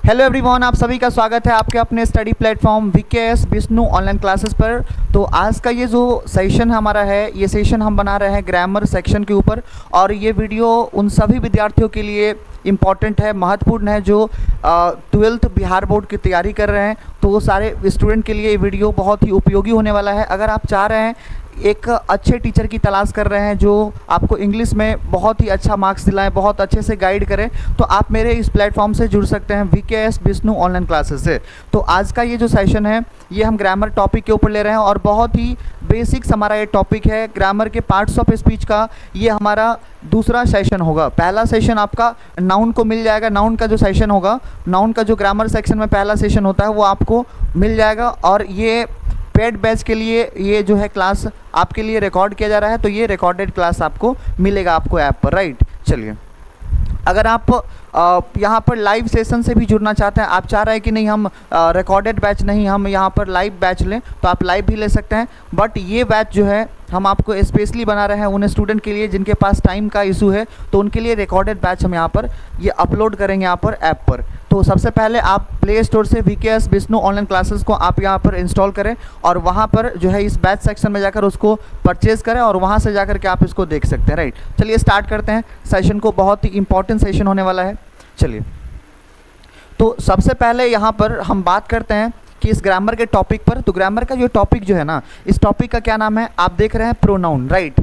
Hello everyone, आप सभी का स्वागत है आपके अपने study platform VKS Vishnu online classes पर। तो आज का ये जो सेशन हमारा है, ये सेशन हम बना रहे हैं ग्रामर सेक्शन के ऊपर। और ये वीडियो उन सभी विद्यार्थियों के लिए इम्पॉर्टेंट है, महत्वपूर्ण है जो 12th बिहार बोर्ड की तैयारी कर रहे हैं। तो वो सारे स्टूडेंट के लिए ये वीडियो बहुत ही उपयोगी होने वाला है। अगर आप चाह रहे हैं, एक अच्छे टीचर की तलाश कर रहे हैं जो आपको इंग्लिश में बहुत ही अच्छा मार्क्स दिलाएं, बहुत अच्छे से गाइड करें, तो आप मेरे इस प्लेटफॉर्म से जुड़ सकते हैं वीकेएस विष्णु ऑनलाइन क्लासेस से। तो आज का ये जो सेशन है, ये हम ग्रामर टॉपिक के ऊपर ले रहे हैं और बहुत ही बेसिक्स हमारा ये टॉपिक है ग्रामर के पार्ट्स ऑफ स्पीच का। ये हमारा दूसरा सेशन होगा। पहला सेशन आपका नाउन को मिल जाएगा, नाउन का जो सेशन होगा, नाउन का जो ग्रामर सेक्शन में पहला सेशन होता है वो आपको मिल जाएगा। और ये पेड बैच के लिए ये जो है क्लास आपके लिए रिकॉर्ड किया जा रहा है, तो ये रिकॉर्डेड क्लास आपको मिलेगा आपको ऐप पर, राइट। चलिए, अगर आप यहाँ पर लाइव सेशन से भी जुड़ना चाहते हैं, आप चाह रहे हैं कि नहीं हम रिकॉर्डेड बैच नहीं, हम यहाँ पर लाइव बैच लें, तो आप लाइव भी ले सकते हैं। बट ये बैच जो है हम आपको स्पेशली बना रहे हैं उन स्टूडेंट के लिए जिनके पास टाइम का इशू है, तो उनके लिए रिकॉर्डेड बैच हम यहाँ पर ये अपलोड करेंगे यहाँ पर ऐप पर। तो सबसे पहले आप प्ले स्टोर से वीकेएस विष्णु ऑनलाइन क्लासेस को आप यहाँ पर इंस्टॉल करें और वहाँ पर जो है इस बैच सेक्शन में जाकर उसको परचेज़ करें और वहाँ से जाकर के आप इसको देख सकते हैं, राइट। चलिए स्टार्ट करते हैं सेशन को, बहुत ही इंपॉर्टेंट सेशन होने वाला है। चलिए, तो सबसे पहले यहाँ पर हम बात करते हैं कि इस ग्रामर के टॉपिक पर। तो ग्रामर का जो टॉपिक जो है ना, इस टॉपिक का क्या नाम है, आप देख रहे हैं प्रोनाउन, राइट।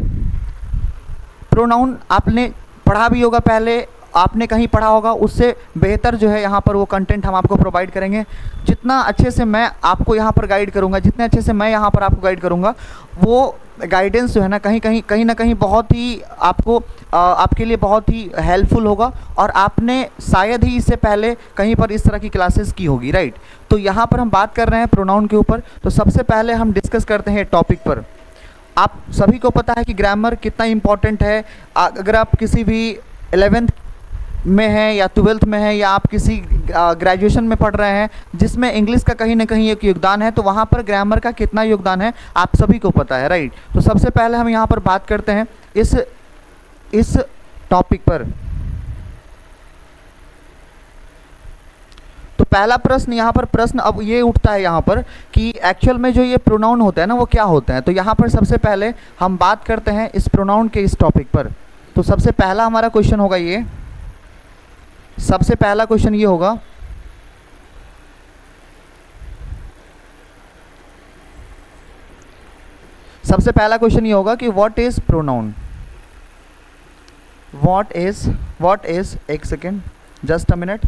प्रोनाउन आपने पढ़ा भी होगा, पहले आपने कहीं पढ़ा होगा, उससे बेहतर जो है यहाँ पर वो कंटेंट हम आपको प्रोवाइड करेंगे। जितना अच्छे से मैं आपको यहाँ पर गाइड करूँगा, जितने अच्छे से मैं यहाँ पर आपको गाइड करूँगा, वो गाइडेंस जो है ना कहीं ना कहीं बहुत ही आपको आपके लिए बहुत ही हेल्पफुल होगा। और आपने शायद ही इससे पहले कहीं पर इस तरह की क्लासेस की होगी, राइट। तो यहाँ पर हम बात कर रहे हैं प्रोनाउन के ऊपर। तो सबसे पहले हम डिस्कस करते हैं टॉपिक पर। आप सभी को पता है कि ग्रामर कितना इम्पॉर्टेंट है। अगर आप किसी भी 11th में है या 12th में है या आप किसी ग्रेजुएशन में पढ़ रहे हैं जिसमें इंग्लिश का कहीं ना कहीं एक योगदान है, तो वहाँ पर ग्रामर का कितना योगदान है आप सभी को पता है, राइट। तो सबसे पहले हम यहाँ पर बात करते हैं इस टॉपिक पर। तो पहला प्रश्न यहाँ पर प्रश्न अब ये उठता है यहाँ पर कि एक्चुअल में जो ये प्रोनाउन होता है ना, वो क्या होते हैं। तो यहाँ पर सबसे पहले हम बात करते हैं इस प्रोनाउन के इस टॉपिक पर। तो सबसे पहला हमारा क्वेश्चन होगा ये, सबसे पहला क्वेश्चन ये होगा, सबसे पहला क्वेश्चन ये होगा कि what is pronoun. What is एक सेकेंड, जस्ट अ मिनट।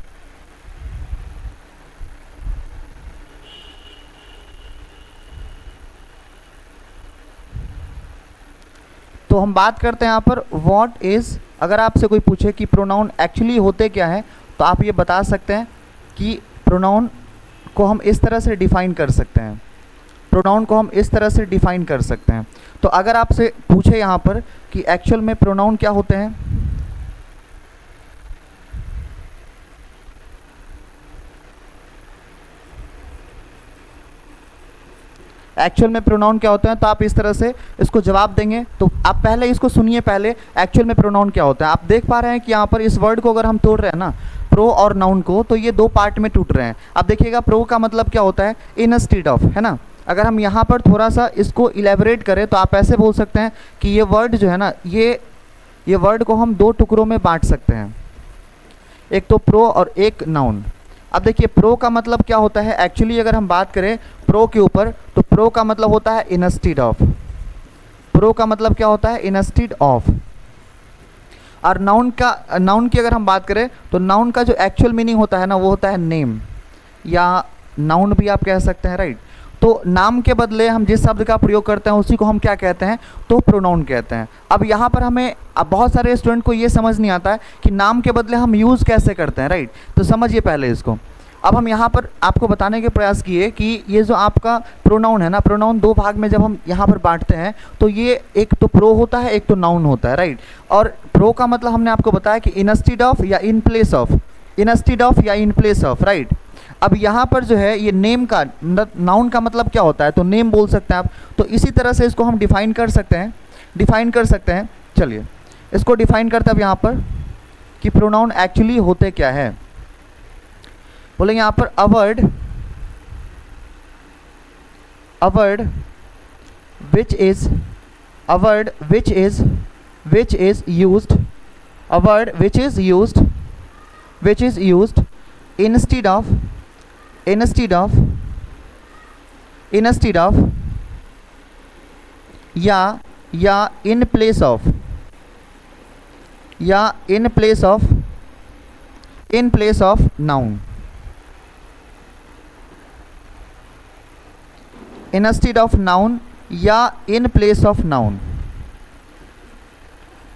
तो हम बात करते हैं यहाँ पर व्हाट इज। अगर आपसे कोई पूछे कि प्रोनाउन एक्चुअली होते क्या हैं, तो आप ये बता सकते हैं कि प्रोनाउन को हम इस तरह से डिफाइन कर सकते हैं, प्रोनाउन को हम इस तरह से डिफाइन कर सकते हैं। तो अगर आपसे पूछे यहाँ पर कि एक्चुअल में प्रोनाउन क्या होते हैं, एक्चुअल में प्रोनाउन क्या होते हैं, तो आप इस तरह से इसको जवाब देंगे। तो आप पहले इसको सुनिए, पहले एक्चुअल में प्रोनाउन क्या होता है। आप देख पा रहे हैं कि यहाँ पर इस वर्ड को अगर हम तोड़ रहे हैं ना, प्रो और नाउन को, तो ये दो पार्ट में टूट रहे हैं। अब देखिएगा, प्रो का मतलब क्या होता है, इंस्टीड ऑफ, है ना। अगर हम यहाँ पर थोड़ा सा इसको इलेबोरेट करें तो आप ऐसे बोल सकते हैं कि ये वर्ड जो है ना, ये वर्ड को हम दो टुकड़ों में बांट सकते हैं, एक तो प्रो और एक नाउन। अब देखिए, प्रो का मतलब क्या होता है एक्चुअली, अगर हम बात करें प्रो के ऊपर, तो प्रो का मतलब होता है इंस्टीड ऑफ। प्रो का मतलब क्या होता है, इंस्टीड ऑफ। और नाउन की अगर हम बात करें, तो नाउन का जो एक्चुअल मीनिंग होता है ना, वो होता है नेम, या नाउन भी आप कह सकते हैं, राइट। तो नाम के बदले हम जिस शब्द का प्रयोग करते हैं उसी को हम क्या कहते हैं, तो प्रोनाउन कहते हैं। अब यहाँ पर हमें, अब बहुत सारे स्टूडेंट को ये समझ नहीं आता है कि नाम के बदले हम यूज़ कैसे करते हैं, राइट। तो समझिए पहले इसको। अब हम यहाँ पर आपको बताने के प्रयास किए कि ये जो आपका प्रोनाउन है ना, प्रोनाउन दो भाग में जब हम यहाँ पर बांटते हैं, तो ये एक तो प्रो होता है, एक तो नाउन होता है, राइट। और प्रो का मतलब हमने आपको बताया कि इंस्टीड ऑफ या in place of, instead of या इन प्लेस ऑफ, राइट। अब यहाँ पर जो है ये नेम का, नाउन का मतलब क्या होता है, तो नेम बोल सकते हैं आप। तो इसी तरह से इसको हम डिफाइन कर सकते हैं। चलिए इसको डिफाइन करते हैं अब यहाँ पर कि प्रोनाउन एक्चुअली होते क्या है। बोलेंगे यहाँ पर a word which is a word which is used, a word which is used instead of या in place of noun, instead of noun या in place of noun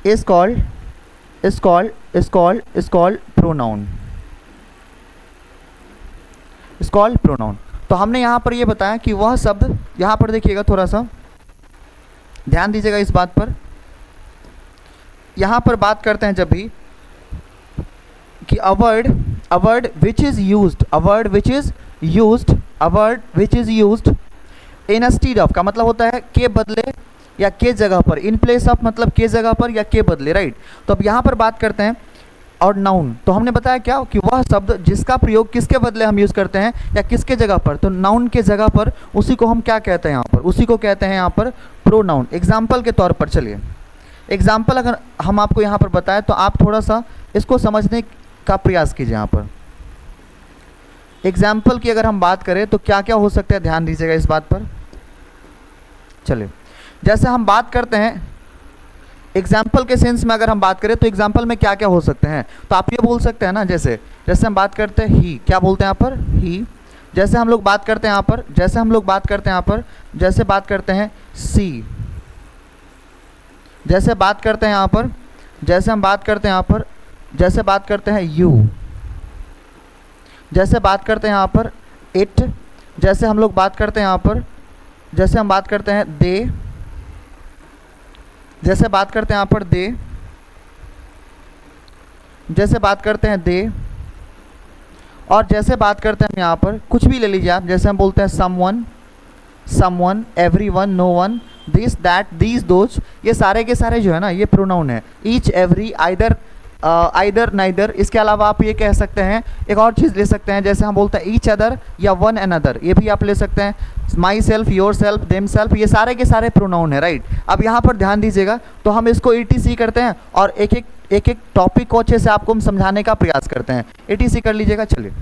is called pronoun, is called pronoun। तो हमने यहाँ पर ये बताया कि वह शब्द, यहाँ पर देखिएगा, थोड़ा सा ध्यान दीजिएगा इस बात पर। यहाँ पर बात करते हैं जब भी कि a word which is used instead of का मतलब होता है के बदले या के जगह पर, इन प्लेस ऑफ मतलब के जगह पर या के बदले, राइट। तो अब यहाँ पर बात करते हैं और नाउन, तो हमने बताया क्या कि वह शब्द जिसका प्रयोग किसके बदले हम यूज़ करते हैं या किसके जगह पर, तो नाउन के जगह पर, उसी को हम क्या कहते हैं यहाँ पर, उसी को कहते हैं यहाँ पर प्रोनाउन। एग्जाम्पल के तौर पर चलिए, एग्जाम्पल अगर हम आपको यहाँ पर बताएं तो आप थोड़ा सा इसको समझने का प्रयास कीजिए। यहाँ पर एग्जाम्पल की अगर हम बात करें तो क्या क्या हो सकता है, ध्यान दीजिएगा इस बात पर। चलिए, जैसे हम बात करते हैं एग्जाम्पल के सेंस में, अगर हम बात करें तो एग्जाम्पल में क्या क्या हो सकते हैं, तो आप ये बोल सकते हैं ना, जैसे हम बात करते हैं ही, क्या बोलते हैं यहाँ पर ही। जैसे हम लोग बात करते हैं यहाँ पर, जैसे बात करते हैं सी, जैसे बात करते हैं यहाँ पर, जैसे हम बात करते हैं यहाँ पर, जैसे बात करते हैं यू, जैसे बात करते हैं यहाँ पर इट, जैसे हम लोग बात करते हैं यहाँ पर, जैसे हम बात करते हैं दे, जैसे बात करते हैं यहाँ पर दे, जैसे बात करते हैं दे, और जैसे बात करते हैं हम यहाँ पर कुछ भी ले लीजिए आप, जैसे हम बोलते हैं someone, everyone, no one, this, that, these, those, ये सारे के सारे जो है ना, ये प्रोनाउन है। Each, every, either, neither. इसके अलावा आप ये कह सकते हैं, एक और चीज़ ले सकते हैं, जैसे हम बोलते हैं ईच अदर या वन अनदर, ये भी आप ले सकते हैं। My self, your self, them self, ये सारे के सारे प्रोनाउन है, राइट। अब यहाँ पर ध्यान दीजिएगा, तो हम इसको ETC करते हैं और एक एक टॉपिक को अच्छे से आपको हम समझाने का प्रयास करते हैं। ETC कर लीजिएगा। चलिए,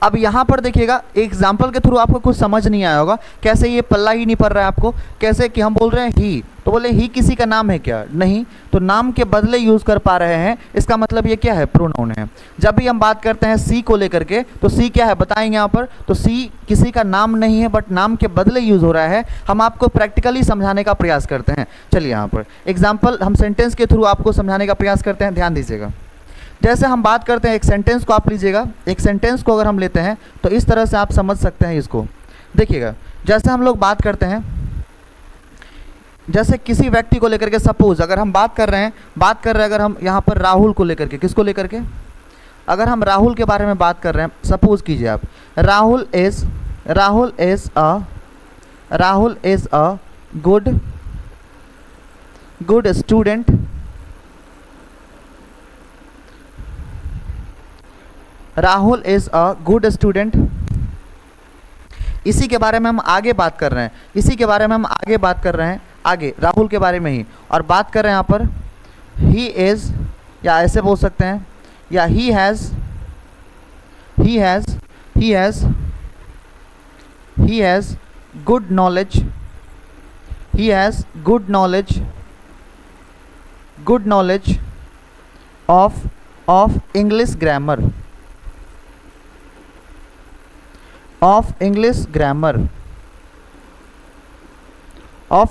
अब यहाँ पर देखिएगा, एग्जाम्पल के थ्रू आपको कुछ समझ नहीं आया होगा, कैसे ये पल्ला ही नहीं पड़ रहा है आपको, कैसे कि हम बोल रहे हैं ही, तो बोले ही किसी का नाम है क्या, नहीं, तो नाम के बदले यूज़ कर पा रहे हैं, इसका मतलब ये क्या है, प्रोनाउन है। जब भी हम बात करते हैं सी को लेकर के, तो सी क्या है बताएंगे यहाँ पर, तो सी किसी का नाम नहीं है, बट नाम के बदले यूज़ हो रहा है। हम आपको प्रैक्टिकली समझाने का प्रयास करते हैं। चलिए, यहाँ पर एग्जाम्पल हम सेंटेंस के थ्रू आपको समझाने का प्रयास करते हैं, ध्यान दीजिएगा। जैसे हम बात करते हैं, एक सेंटेंस को आप लीजिएगा, एक सेंटेंस को अगर हम लेते हैं तो इस तरह से आप समझ सकते हैं इसको। देखिएगा, जैसे हम लोग बात करते हैं, जैसे किसी व्यक्ति को लेकर के, सपोज अगर हम बात कर रहे हैं अगर हम यहाँ पर राहुल को लेकर के, किसको लेकर के, अगर हम राहुल के बारे में बात कर रहे हैं, सपोज कीजिए आप, Rahul is a good student, Rahul is a good student. इसी के बारे में हम आगे बात कर रहे हैं, आगे राहुल के बारे में ही, और बात कर रहे हैं यहाँ पर ही इज़, या ऐसे बोल सकते हैं, या he has good knowledge of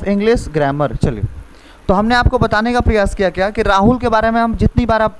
English grammar. चलिए, तो हमने आपको बताने का प्रयास किया क्या कि राहुल के बारे में हम जितनी बार आप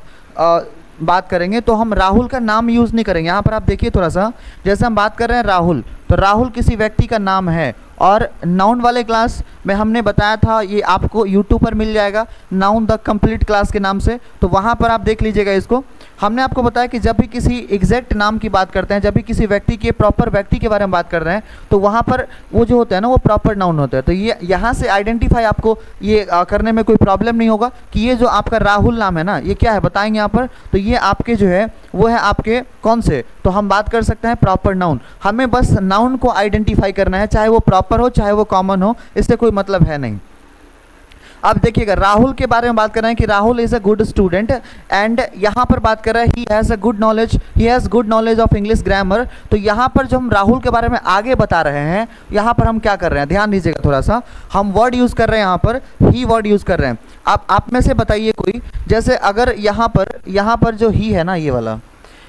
बात करेंगे तो हम राहुल का नाम यूज़ नहीं करेंगे। यहाँ पर आप देखिए थोड़ा सा, जैसे हम बात कर रहे हैं राहुल, तो राहुल किसी व्यक्ति का नाम है, और नाउन वाले क्लास में हमने बताया था, ये आपको यूट्यूब पर मिल जाएगा, नाउन द कंप्लीट क्लास के नाम से, तो वहाँ पर आप देख लीजिएगा इसको। हमने आपको बताया कि जब भी किसी एग्जैक्ट नाम की बात करते हैं, जब भी किसी व्यक्ति के प्रॉपर व्यक्ति के बारे में बात कर रहे हैं, तो वहाँ पर वो जो होता है ना वो प्रॉपर नाउन होता है। तो ये यहाँ से आइडेंटिफाई आपको ये करने में कोई प्रॉब्लम नहीं होगा कि ये जो आपका राहुल नाम है ना ये क्या है बताएंगे यहाँ पर। तो ये आपके जो है वो है आपके कौन से, तो हम बात कर सकते हैं प्रॉपर नाउन। हमें बस नाउन को आइडेंटिफाई करना है, चाहे वो प्रॉपर हो चाहे वो कॉमन हो, इससे कोई मतलब है नहीं। अब देखिएगा राहुल के बारे में बात कर रहे हैं कि Rahul is a good student, and यहाँ पर बात कर रहे हैं he has a good knowledge, he has good knowledge of English grammar. तो यहाँ पर जो हम राहुल के बारे में आगे बता रहे हैं, यहाँ पर हम क्या कर रहे हैं, ध्यान दीजिएगा थोड़ा सा, हम वर्ड यूज़ कर रहे हैं, यहाँ पर ही वर्ड यूज़ कर रहे हैं। आप में से बताइए कोई, जैसे अगर यहाँ पर जो ही है ना ये वाला,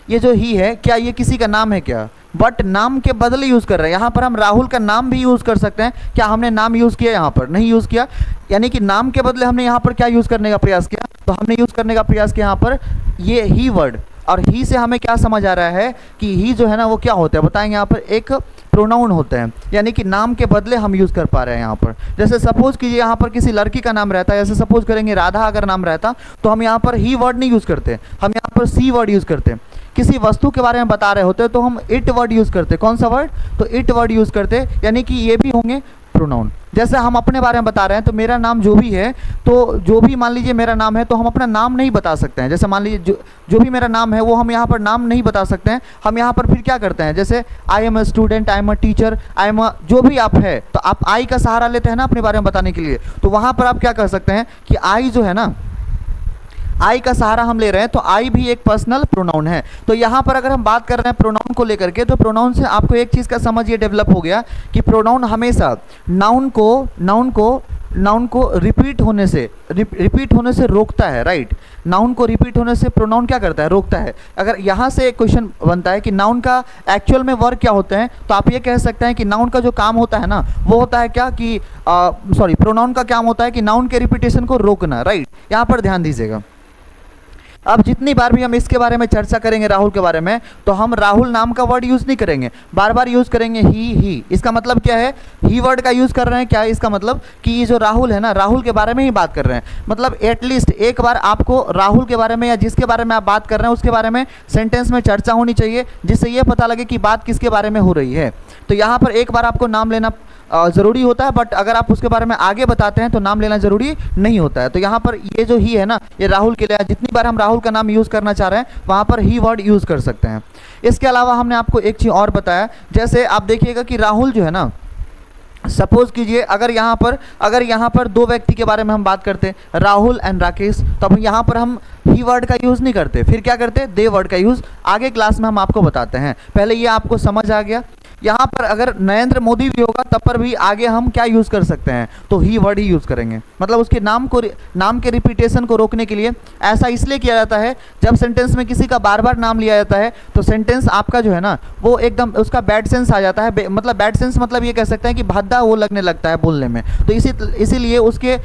ये जो ही है, क्या ये किसी का नाम है क्या? बट नाम के बदले यूज़ कर रहे हैं। यहाँ पर हम राहुल का नाम भी यूज़ कर सकते हैं। क्या हमने नाम यूज़ किया? यहाँ पर नहीं यूज़ किया, यानी कि नाम के बदले हमने यहाँ पर क्या यूज़ करने का प्रयास किया, तो हमने यूज़ करने का प्रयास किया यहाँ पर ये ही वर्ड। और ही से हमें क्या समझ आ रहा है कि ही जो है ना वो क्या होता है बताएंगे, यहाँ पर एक प्रोनाउन होते हैं, यानी कि नाम के बदले हम यूज़ कर पा रहे हैं यहाँ पर। जैसे सपोज कीजिए यहाँ पर किसी लड़की का नाम रहता है, जैसे सपोज करेंगे राधा अगर नाम रहता, तो हम यहाँ पर ही वर्ड नहीं यूज़ करते, हम यहाँ पर सी वर्ड यूज़ करते। किसी वस्तु के बारे में बता रहे होते तो हम इट वर्ड यूज़ करते। कौन सा वर्ड? तो इट वर्ड यूज़ करते, यानी कि ये भी होंगे प्रोनाउन। जैसे हम अपने बारे में बता रहे हैं, तो मेरा नाम जो भी है, तो जो भी मान लीजिए मेरा नाम है, तो हम अपना नाम नहीं बता सकते हैं। जैसे मान लीजिए जो भी मेरा नाम है वो हम यहाँ पर नाम नहीं बता सकते हैं। हम यहाँ पर फिर क्या करते हैं, जैसे I am a student, I am a teacher, I am a जो भी आप है, तो आप आई का सहारा लेते हैं ना अपने बारे में बताने के लिए। तो वहाँ पर आप क्या कर सकते हैं कि आई जो है ना, आई का सहारा हम ले रहे हैं, तो आई भी एक पर्सनल प्रोनाउन है। तो यहाँ पर अगर हम बात कर रहे हैं प्रोनाउन को लेकर के, तो प्रोनाउन से आपको एक चीज़ का समझ ये डेवलप हो गया कि प्रोनाउन हमेशा नाउन को रिपीट होने से रोकता है, राइट। नाउन को रिपीट होने से प्रोनाउन क्या करता है, रोकता है। अगर यहाँ से एक क्वेश्चन बनता है कि नाउन का एक्चुअल में वर्क क्या होते हैं, तो आप ये कह सकते हैं कि नाउन का जो काम होता है ना वो होता है क्या कि प्रोनाउन का काम होता है कि नाउन के रिपीटेशन को रोकना, राइट। यहाँ पर ध्यान दीजिएगा। अब जितनी बार भी हम इसके बारे में चर्चा करेंगे राहुल के बारे में, तो हम राहुल नाम का वर्ड यूज़ नहीं करेंगे, बार बार यूज़ करेंगे ही। इसका मतलब क्या है, ही वर्ड का यूज़ कर रहे हैं। क्या इसका मतलब कि ये जो राहुल है ना, राहुल के बारे में ही बात कर रहे हैं। मतलब एटलीस्ट एक बार आपको राहुल के बारे में या जिसके बारे में आप बात कर रहे हैं उसके बारे में सेंटेंस में चर्चा होनी चाहिए, जिससे ये पता लगे कि बात किसके बारे में हो रही है। तो यहाँ पर एक बार आपको नाम लेना ज़रूरी होता है, बट अगर आप उसके बारे में आगे बताते हैं तो नाम लेना ज़रूरी नहीं होता है। तो यहाँ पर ये जो ही है ना, ये राहुल के लिए, जितनी बार हम राहुल का नाम यूज़ करना चाह रहे हैं वहाँ पर ही वर्ड यूज़ कर सकते हैं। इसके अलावा हमने आपको एक चीज़ और बताया, जैसे आप देखिएगा कि राहुल जो है ना, सपोज कीजिए अगर यहाँ पर दो व्यक्ति के बारे में हम बात करते हैं, राहुल एंड राकेश, तो अब यहाँ पर हम ही वर्ड का यूज़ नहीं करते, फिर क्या करते, दे वर्ड का यूज़ आगे क्लास में हम आपको बताते हैं। पहले ये आपको समझ आ गया। यहाँ पर अगर नरेंद्र मोदी भी होगा तब पर भी आगे हम क्या यूज़ कर सकते हैं, तो ही वर्ड ही यूज़ करेंगे। मतलब उसके नाम के रिपीटेशन को रोकने के लिए ऐसा इसलिए किया जाता है, जब सेंटेंस में किसी का बार बार नाम लिया जाता है तो सेंटेंस आपका जो है ना वो एकदम उसका बैड सेंस आ जाता है। मतलब बैड सेंस मतलब ये कह सकते हैं कि भद्दा वो लगने लगता है बोलने में। तो इसीलिए उसके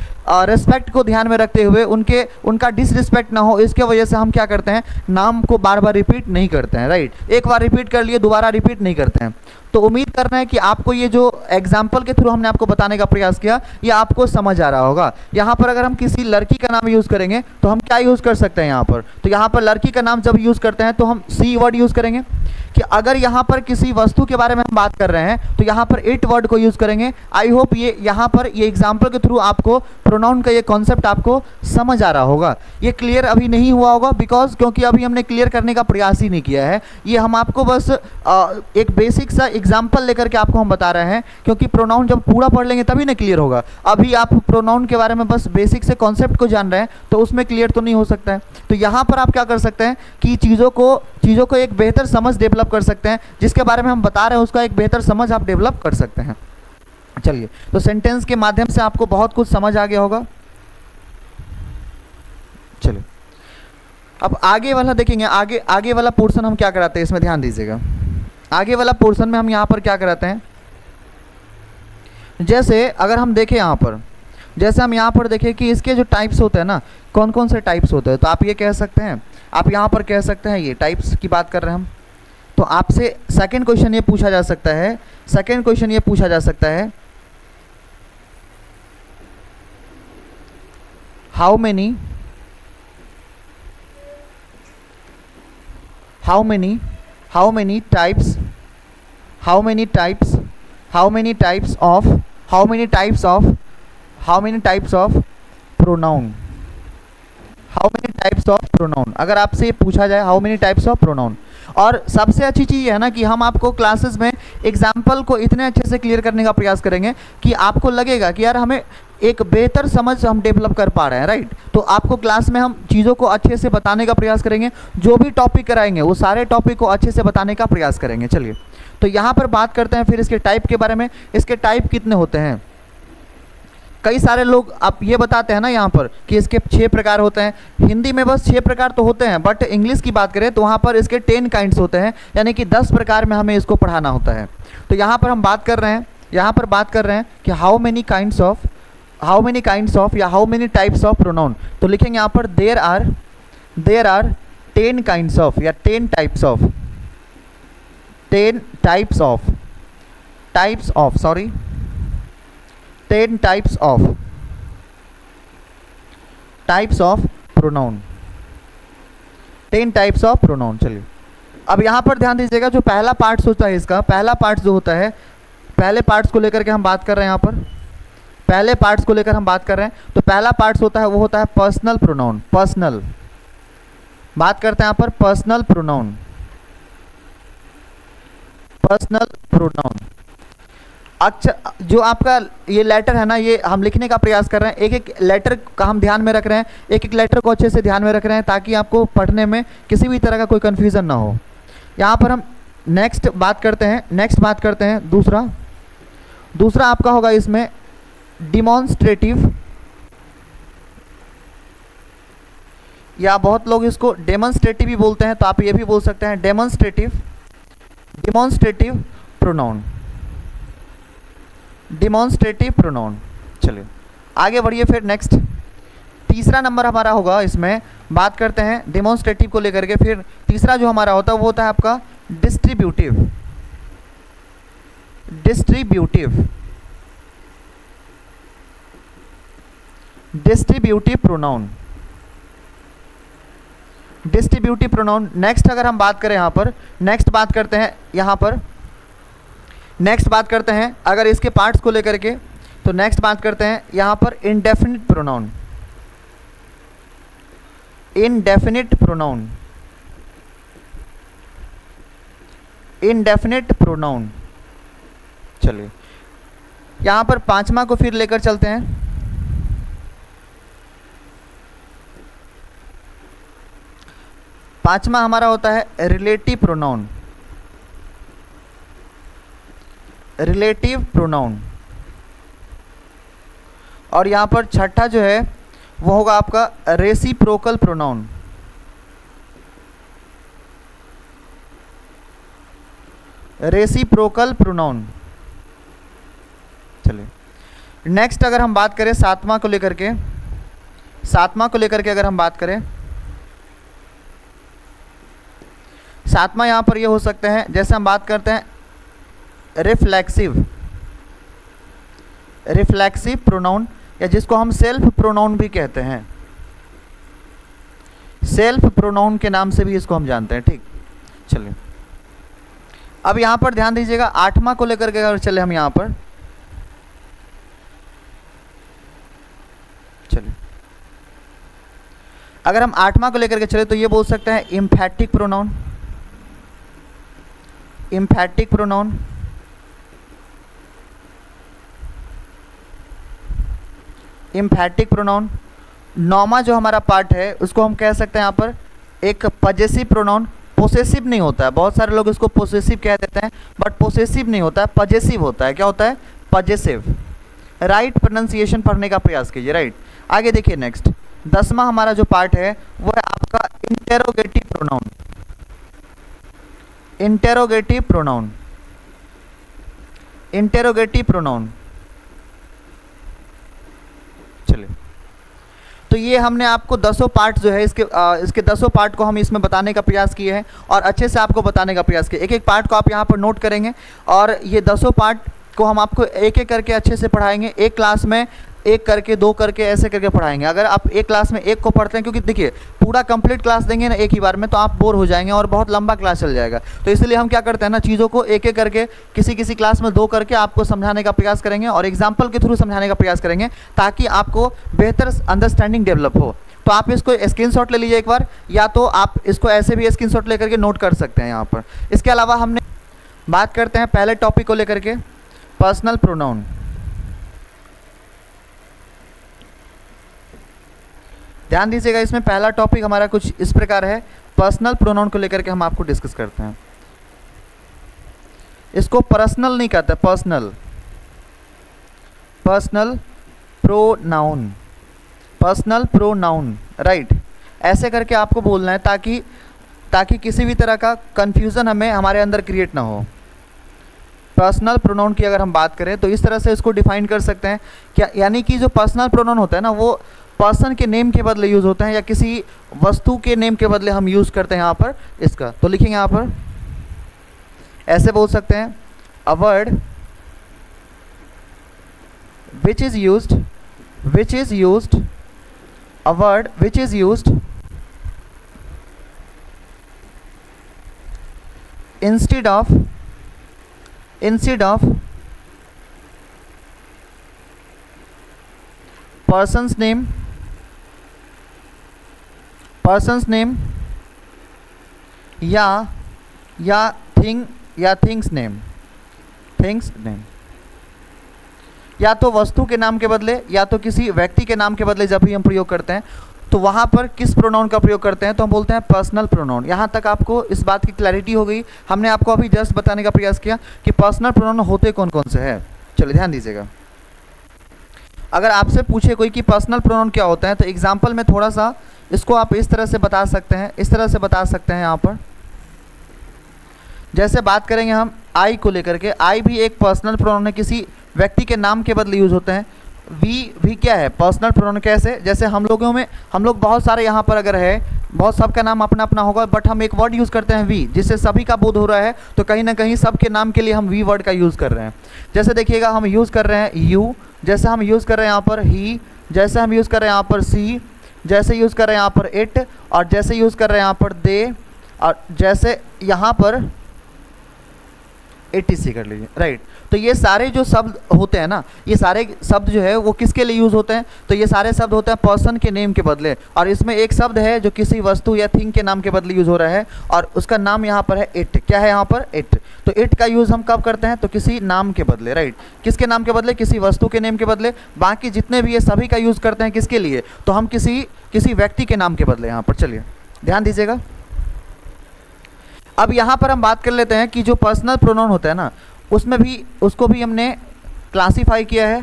रेस्पेक्ट को ध्यान में रखते हुए उनका डिसरिस्पेक्ट ना हो, इसके वजह से हम क्या करते हैं, नाम को बार बार रिपीट नहीं करते हैं, राइट। एक बार रिपीट कर लिए, दोबारा रिपीट नहीं करते हैं। तो उम्मीद कर रहे हैं कि आपको ये जो एग्जाम्पल के थ्रू हमने आपको बताने का प्रयास किया ये आपको समझ आ रहा होगा। यहाँ पर अगर हम किसी लड़की का नाम यूज़ करेंगे तो हम क्या यूज़ कर सकते हैं यहाँ पर, तो यहाँ पर लड़की का नाम जब यूज़ करते हैं तो हम सी वर्ड यूज़ करेंगे। कि अगर यहाँ पर किसी वस्तु के बारे में हम बात कर रहे हैं तो यहाँ पर इट वर्ड को यूज़ करेंगे। आई होप ये यहाँ पर ये एग्जाम्पल के थ्रू आपको प्रोनाउन का ये कॉन्सेप्ट आपको समझ आ रहा होगा। ये क्लियर अभी नहीं हुआ होगा क्योंकि अभी हमने क्लियर करने का प्रयास ही नहीं किया है। ये हम आपको बस एक बेसिक सा एग्जाम्पल लेकर के आपको हम बता रहे हैं, क्योंकि प्रोनाउन जब पूरा पढ़ लेंगे तभी ना क्लियर होगा। अभी आप प्रोनाउन के बारे में बस बेसिक से कॉन्सेप्ट को जान रहे हैं तो उसमें क्लियर तो नहीं हो सकता है। तो यहाँ पर आप क्या कर सकते हैं कि चीज़ों को एक बेहतर समझ डेवलप कर सकते हैं, जिसके बारे में हम बता रहे हैं उसका एक बेहतर समझ आप डेवलप कर सकते हैं। चलिए, तो सेंटेंस के माध्यम से आपको बहुत कुछ समझ आ गया होगा। चलिए अब आगे वाला देखेंगे। आगे वाला पोर्शन हम क्या कराते हैं, इसमें ध्यान दीजिएगा। आगे वाला पोर्शन में हम यहाँ पर क्या कराते हैं, जैसे अगर हम देखें यहाँ पर, जैसे हम यहाँ पर देखें कि इसके जो टाइप्स होते हैं ना, कौन कौन से टाइप्स होते हैं, तो आप ये कह सकते हैं, आप यहाँ पर कह सकते हैं, ये टाइप्स की बात कर रहे हैं हम। तो आपसे सेकंड क्वेश्चन ये पूछा जा सकता है, how many how many types how many types how many types of how many types of how many types of pronoun how many types of pronoun, अगर आपसे ये पूछा जाए how many types of pronoun. और सबसे अच्छी चीज़ ये है ना कि हम आपको क्लासेस में एग्जाम्पल को इतने अच्छे से क्लियर करने का प्रयास करेंगे कि आपको लगेगा कि यार हमें एक बेहतर समझ हम डेवलप कर पा रहे हैं, राइट। तो आपको क्लास में हम चीज़ों को अच्छे से बताने का प्रयास करेंगे, जो भी टॉपिक कराएंगे वो सारे टॉपिक को अच्छे से बताने का प्रयास करेंगे। चलिए तो यहाँ पर बात करते हैं फिर इसके टाइप के बारे में। इसके टाइप कितने होते हैं? कई सारे लोग आप ये बताते हैं ना यहाँ पर कि इसके 6 प्रकार होते हैं। हिंदी में बस 6 प्रकार तो होते हैं, बट इंग्लिश की बात करें तो वहाँ पर इसके 10 काइंड्स होते हैं, यानी कि 10 प्रकार में हमें इसको पढ़ाना होता है। तो यहाँ पर हम बात कर रहे हैं कि हाउ मेनी काइंड्स ऑफ या how many types of pronoun. तो लिखेंगे यहाँ पर देयर आर 10 काइंड्स ऑफ या 10 types of pronoun. 10 types of pronoun. चलिए अब यहाँ पर ध्यान दीजिएगा, जो पहला पार्ट्स होता है इसका, पहला पार्ट्स जो होता है, पहले पार्ट्स को लेकर के हम बात कर रहे हैं। यहाँ पर पहले पार्ट्स को लेकर हम बात कर रहे हैं, तो पहला पार्ट्स होता है वो होता है पर्सनल प्रोनाउन। पर्सनल बात करते हैं यहाँ पर पर्सनल प्रोनाउन। अक्षर जो आपका ये लेटर है ना, ये हम लिखने का प्रयास कर रहे हैं, एक एक लेटर का हम ध्यान में रख रहे हैं, एक एक लेटर को अच्छे से ध्यान में रख रहे हैं ताकि आपको पढ़ने में किसी भी तरह का कोई कन्फ्यूज़न ना हो। यहाँ पर हम नेक्स्ट बात करते हैं दूसरा आपका होगा इसमें डिमॉन्स्ट्रेटिव, या बहुत लोग इसको डेमोन्स्ट्रेटिव भी बोलते हैं, तो आप ये भी बोल सकते हैं डिमॉन्स्ट्रेटिव प्रोनाउन। Demonstrative pronoun. चलिए आगे बढ़िए फिर नेक्स्ट तीसरा नंबर हमारा होगा, इसमें बात करते हैं डिमॉन्स्ट्रेटिव को लेकर के। फिर तीसरा जो हमारा होता है वो होता है आपका डिस्ट्रीब्यूटिव प्रोनाउन। नेक्स्ट अगर हम बात करें यहाँ पर, नेक्स्ट बात करते हैं अगर इसके पार्ट्स को लेकर के, तो नेक्स्ट बात करते हैं यहाँ पर इंडेफिनिट प्रोनाउन। चलिए यहाँ पर पांचवा को फिर लेकर चलते हैं। पांचवा हमारा होता है रिलेटिव प्रोनाउन। और यहाँ पर छठा जो है वो होगा आपका रेसिप्रोकल प्रोनाउन। चलिए नेक्स्ट अगर हम बात करें सातवां को लेकर के अगर हम बात करें, सातवां यहाँ पर ये हो सकते हैं, जैसे हम बात करते हैं रिफ्लेक्सिव प्रोनाउन, या जिसको हम सेल्फ प्रोनाउन भी कहते हैं, सेल्फ प्रोनाउन के नाम से भी इसको हम जानते हैं, ठीक। चलिए अब यहाँ पर ध्यान दीजिएगा, आठवां को लेकर के अगर चले हम यहाँ पर, चलिए अगर हम आठवां को लेकर के चले तो ये बोल सकते हैं एम्फैटिक प्रोनाउन। नौवां जो हमारा पार्ट है उसको हम कह सकते हैं यहाँ पर एक पजेसिव प्रोनाउन। पोसेसिव नहीं होता है, बहुत सारे लोग इसको पोसेसिव कह देते हैं, बट पोसेसिव नहीं होता है, पजेसिव होता है। क्या होता है? पजेसिव। राइट प्रोनाउंसिएशन पढ़ने का प्रयास कीजिए, राइट। आगे देखिए नेक्स्ट 10वां हमारा जो पार्ट है वो है आपका इंटेरोगेटिव प्रोनाउन। चलिए तो ये हमने आपको 10 पार्ट जो है इसके 10 पार्ट को हम इसमें बताने का प्रयास किए हैं और अच्छे से आपको बताने का प्रयास किया। एक एक पार्ट को आप यहाँ पर नोट करेंगे और ये 10 पार्ट को हम आपको एक एक करके अच्छे से पढ़ाएंगे। एक क्लास में एक करके, दो करके, ऐसे करके पढ़ाएंगे। अगर आप एक क्लास में एक को पढ़ते हैं, क्योंकि देखिए पूरा कंप्लीट क्लास देंगे ना एक ही बार में, तो आप बोर हो जाएंगे और बहुत लंबा क्लास चल जाएगा। तो इसलिए हम क्या करते हैं ना, चीज़ों को एक एक करके किसी किसी क्लास में दो करके आपको समझाने का प्रयास करेंगे और एग्जाम्पल के थ्रू समझाने का प्रयास करेंगे, ताकि आपको बेहतर अंडरस्टैंडिंग डेवलप हो। तो आप इसको स्क्रीनशॉट ले लीजिए एक बार, या तो आप इसको ऐसे भी स्क्रीनशॉट लेकर के नोट कर सकते हैं यहाँ पर। इसके अलावा हमने बात करते हैं पहले टॉपिक को लेकर के, पर्सनल प्रोनाउन। ध्यान दीजिएगा, इसमें पहला टॉपिक हमारा कुछ इस प्रकार है, पर्सनल प्रोनाउन को लेकर के हम आपको डिस्कस करते हैं। इसको पर्सनल नहीं कहते, personal, personal pronoun, personal pronoun, right. ऐसे करके आपको बोलना है ताकि किसी भी तरह का कंफ्यूजन हमारे अंदर क्रिएट ना हो। पर्सनल प्रोनाउन की अगर हम बात करें तो इस तरह से इसको डिफाइन कर सकते हैं क्या, यानी कि जो पर्सनल प्रोनाउन होता है ना, वो पर्सन के नेम के बदले यूज़ होते हैं या किसी वस्तु के नेम के बदले हम यूज़ करते हैं यहाँ पर इसका। तो लिखेंगे यहाँ पर, ऐसे बोल सकते हैं, a word which is used, a word which is used instead of person's name या thing's name, या तो वस्तु के नाम के बदले या तो किसी व्यक्ति के नाम के बदले जब भी हम प्रयोग करते हैं तो वहाँ पर किस प्रोनाउन का प्रयोग करते हैं, तो हम बोलते हैं पर्सनल प्रोनाउन। यहाँ तक आपको इस बात की क्लैरिटी हो गई। हमने आपको अभी जस्ट बताने का प्रयास किया कि पर्सनल प्रोनाउन होते कौन कौन से हैं। चलिए ध्यान दीजिएगा, अगर आपसे पूछे कोई कि पर्सनल प्रोनाउन क्या होता है, तो एग्जाम्पल में थोड़ा सा इसको आप इस तरह से बता सकते हैं, यहाँ पर। जैसे बात करेंगे हम आई को लेकर के, आई भी एक पर्सनल प्रोनाउन है, किसी व्यक्ति के नाम के बदले यूज़ होते हैं। वी क्या है, पर्सनल प्रोनाउन। कैसे, जैसे हम लोग बहुत सारे यहाँ पर अगर है, बहुत सबका नाम अपना अपना होगा, बट हम एक वर्ड यूज़ करते हैं वी, जिससे सभी का बोध हो रहा है, तो कहीं ना कहीं सबके नाम के लिए हम वी वर्ड का यूज़ कर रहे हैं। जैसे देखिएगा, हम यूज़ कर रहे हैं यू, जैसे हम यूज़ कर रहे हैं यहाँ पर ही, जैसे हम यूज़ कर रहे हैं यहाँ पर सी, जैसे यूज़ कर रहे हैं यहाँ पर इट, और जैसे यूज़ कर रहे हैं यहाँ पर दे, और जैसे यहाँ पर etc कर लीजिए, राइट। तो ये सारे जो शब्द होते हैं ना, ये सारे शब्द जो है वो किसके लिए यूज़ होते हैं, तो ये सारे शब्द होते हैं पर्सन के नेम के बदले। और इसमें एक शब्द है जो किसी वस्तु या थिंग के नाम के बदले यूज़ हो रहा है, और उसका नाम यहाँ पर है इट। क्या है यहाँ पर, इट। तो इट का यूज़ हम कब करते हैं, तो किसी नाम के बदले, राइट। किसके नाम के बदले, किसी वस्तु के नेम के बदले। बाकी जितने भी ये सभी का यूज़ करते हैं किसके लिए, तो हम किसी व्यक्ति के नाम के बदले यहाँ पर। चलिए ध्यान दीजिएगा, अब यहाँ पर हम बात कर लेते हैं कि जो पर्सनल प्रोनाउन होता है ना, उसको भी हमने क्लासीफाई किया है।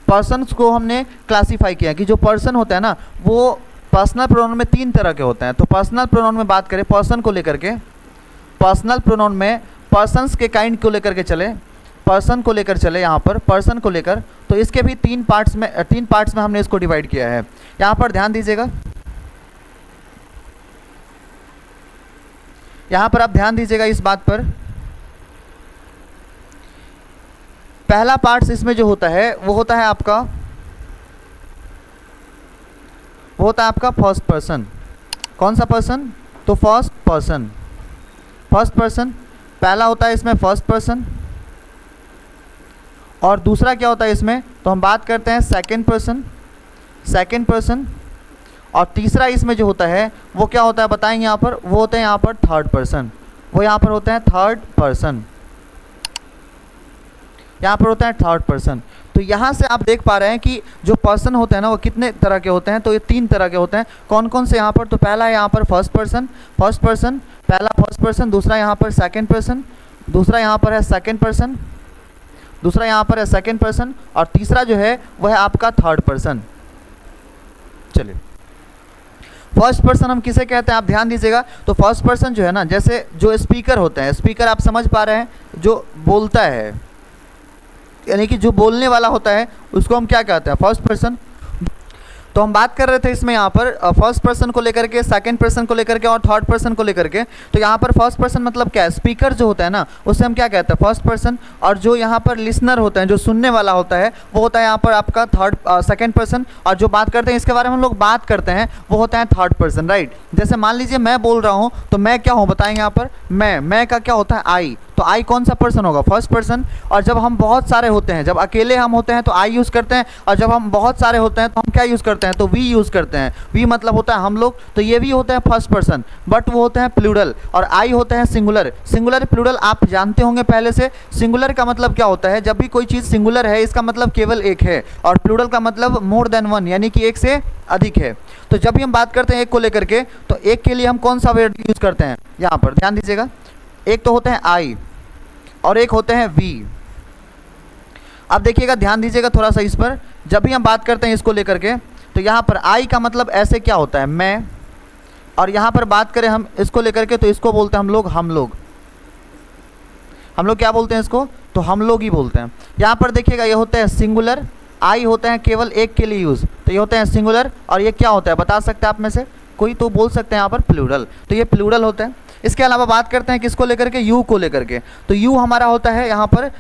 पर्सन्स को हमने क्लासीफाई किया कि जो पर्सन होता है ना, वो पर्सनल प्रोनाउन में 3 तरह के होते हैं। तो पर्सनल प्रोनाउन में बात करें पर्सन को लेकर के, पर्सनल प्रोनाउन में पर्सन्स के काइंड को लेकर के चले, पर्सन को लेकर चले यहाँ पर, पर्सन को लेकर, तो इसके भी 3 पार्ट्स में हमने इसको डिवाइड किया है। यहाँ पर ध्यान दीजिएगा, यहाँ पर आप ध्यान दीजिएगा इस बात पर। पहला पार्ट्स इसमें जो होता है वो होता है आपका फर्स्ट पर्सन। कौन सा पर्सन, तो फर्स्ट पर्सन पहला होता है इसमें फर्स्ट पर्सन। और दूसरा क्या होता है इसमें, तो हम बात करते हैं सेकंड पर्सन। और तीसरा इसमें जो होता है वो क्या होता है बताएंगे यहाँ पर, वो होते हैं यहाँ पर थर्ड पर्सन। वो यहाँ पर होते हैं थर्ड पर्सन। तो यहाँ से आप देख पा रहे हैं कि जो पर्सन होते हैं ना, वो कितने तरह के होते हैं, तो ये 3 तरह के होते हैं। कौन कौन से यहाँ पर, तो पहला है यहाँ पर फर्स्ट पर्सन, पहला फर्स्ट पर्सन, दूसरा यहाँ पर सेकंड पर्सन, दूसरा यहाँ पर है सेकंड पर्सन, और तीसरा जो है वह है आपका थर्ड पर्सन। चलिए, फर्स्ट पर्सन हम किसे कहते हैं, आप ध्यान दीजिएगा। तो फर्स्ट पर्सन जो है ना, जैसे जो स्पीकर होते हैं, स्पीकर आप समझ पा रहे हैं, जो बोलता है, यानी कि जो बोलने वाला होता है, उसको हम क्या कहते हैं, फर्स्ट पर्सन। तो हम बात कर रहे थे इसमें यहाँ पर फर्स्ट पर्सन को लेकर के, सेकंड पर्सन को लेकर के और थर्ड पर्सन को लेकर के। तो यहाँ पर फर्स्ट पर्सन मतलब क्या है, स्पीकर जो होता है ना उससे हम क्या कहते हैं, फर्स्ट पर्सन। और जो यहाँ पर लिसनर होता है, जो सुनने वाला होता है, वो होता है यहाँ पर आपका सेकंड पर्सन। और जो बात करते हैं, इसके बारे में हम लोग बात करते हैं, वो होता है थर्ड पर्सन, राइट। जैसे मान लीजिए मैं बोल रहा हूँ, तो मैं क्या हूँ बताएंगे यहाँ पर, मैं का क्या होता है, आई। तो आई कौन सा पर्सन होगा, फर्स्ट पर्सन। और जब हम बहुत सारे होते हैं, जब अकेले हम होते हैं तो आई यूज़ करते हैं, और जब हम बहुत सारे होते हैं तो हम क्या यूज़ करते हैं, तो वी यूज़ करते हैं। वी मतलब होता है हम लोग, तो ये भी होता है फर्स्ट पर्सन, बट वो होते हैं प्लूरल। और आई होता है सिंगुलर। सिंगुलर प्लूरल आप जानते होंगे पहले से। सिंगुलर का मतलब क्या होता है, जब भी कोई चीज़ सिंगुलर है इसका मतलब केवल एक है, और प्लूरल का मतलब मोर देन वन, यानी कि एक से अधिक है। तो जब भी हम बात करते हैं एक को लेकर के, तो एक के लिए हम कौन सा वर्ड यूज़ करते हैं, यहाँ पर ध्यान दीजिएगा। एक तो होते हैं आई और एक होते हैं वी। अब देखिएगा, ध्यान दीजिएगा थोड़ा सा इस पर। जब भी हम बात करते हैं इसको लेकर के, तो यहाँ पर आई का मतलब ऐसे क्या होता है, मैं। और यहाँ पर बात करें हम इसको लेकर के, तो इसको बोलते हैं हम लोग हम लोग क्या बोलते हैं इसको, तो हम लोग ही बोलते हैं। यहाँ पर देखिएगा, ये होते हैं सिंगुलर, आई होते हैं केवल एक के लिए यूज़, तो ये होते हैं सिंगुलर। और ये क्या होता है बता सकते हैं आप में से कोई, तो बोल सकते हैं यहाँ पर प्लूरल, तो ये प्लूरल होता है। इसके अलावा बात करते हैं किसको लेकर के, यू को लेकर के। तो यू हमारा होता है यहाँ पर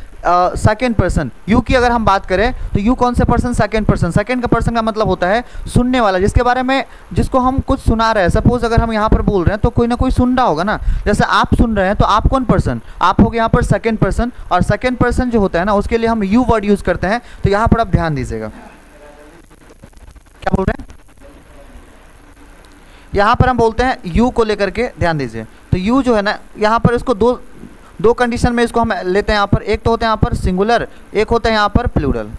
सेकेंड पर्सन। यू की अगर हम बात करें, तो यू कौन से पर्सन, सेकेंड पर्सन। सेकेंड का पर्सन का मतलब होता है सुनने वाला, जिसके बारे में, जिसको हम कुछ सुना रहे हैं। सपोज अगर हम यहाँ पर बोल रहे हैं तो कोई ना कोई सुन रहा होगा ना, जैसे आप सुन रहे हैं, तो आप कौन पर्सन, आप हो गए यहाँ पर सेकेंड पर्सन। और सेकेंड पर्सन जो होता है ना, उसके लिए हम यू वर्ड यूज़ करते हैं। तो यहाँ पर आप ध्यान दीजिएगा, क्या बोल रहे हैं, यहाँ पर हम बोलते हैं यू को लेकर के, ध्यान दीजिए। तो यू जो है ना, यहाँ पर इसको दो कंडीशन में इसको हम लेते हैं यहाँ पर। एक तो होते हैं यहाँ पर सिंगुलर, एक होता है यहाँ पर प्लूरल।